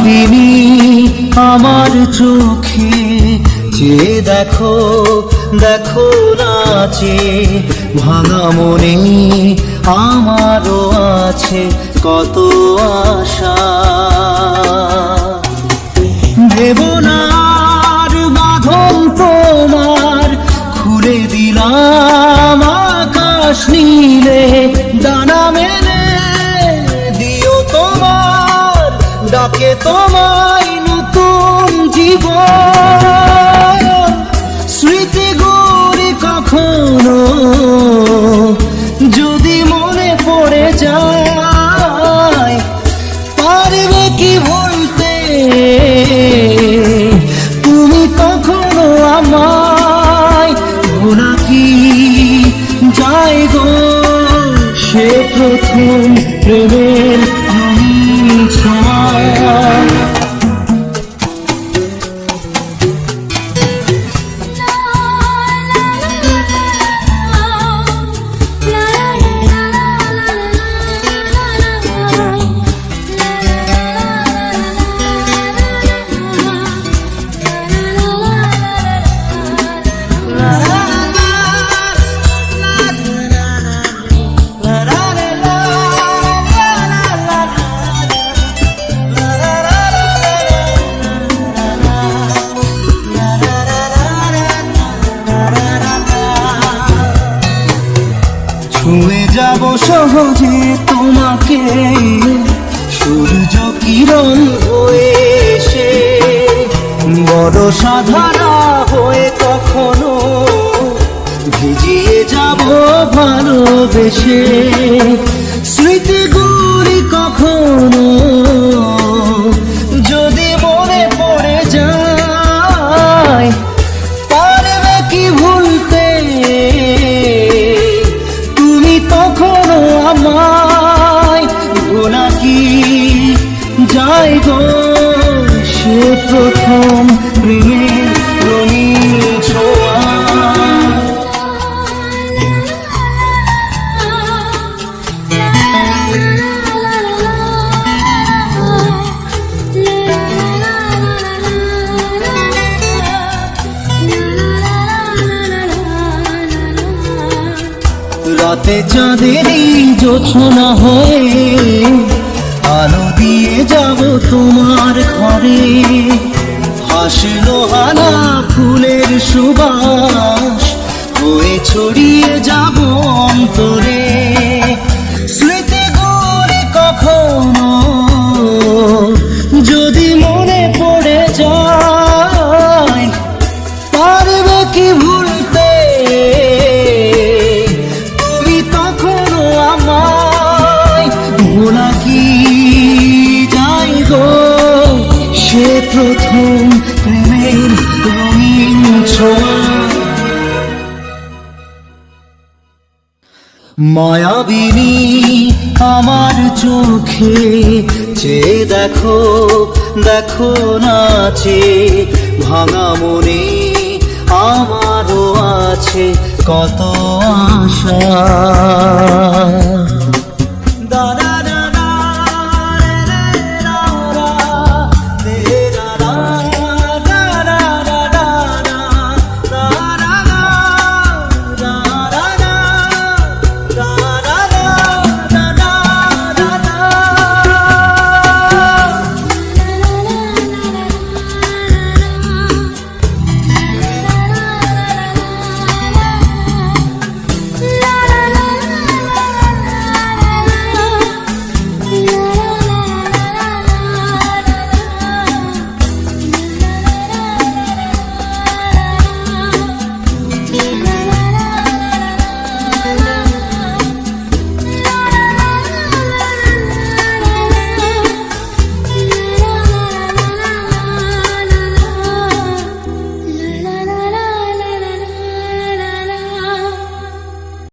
মায়াবিনী আমার চোখে যে দেখো দেখো নাচে, ভাঙা মনে আমারও আছে কত আশা। দেবনার বাঁধন তোমার খুলে দিলাম আকাশ নীলে, ডানা মেলে দিও তোমার ডাকে তোমায় নতুন জীবন। স্মৃতি গড়ি কখনো যদি মনে পড়ে যায়, পারবে কি ভুলতে তুমি কখনো আমায়? ভোলা কি যায় গো সে প্রথম প্রেমের ছোঁয়া। ছুঁয়ে যাব সহজে তোমাকে সূর্য কিরণ হয়ে এসে, বড় সাধারা হয়ে কখনো ভিজিয়ে যাব ভালোবেসে। স্মৃতিগুলি কখনো যদি মনে পড়ে যায়, পারবে কি ভুলতে তুমি কখনো আমায়? ভোলা কি যায় গো সে প্রথম প্রেমের রঙিন ছোঁয়া। রাতে চাঁদেরই জোছনা হয়ে আলো দিয়ে যাব তোমার ঘরে, হাসলো হানা ফুলের সুবাস হয়ে ছড়িয়ে যাব অন্তরে। স্মৃতিগুলি কখনো যদি মনে পড়ে যায়, পারবে কি ভুলতে তুমি কখনো আমায়? ভোলা কি যায় গো সে প্রথম প্রেমের রঙিন ছোঁয়া। মায়াবিনী আমার চোখে যে দেখো দেখো নাচে, ভাঙা মনে আমারও আছে কত আশা।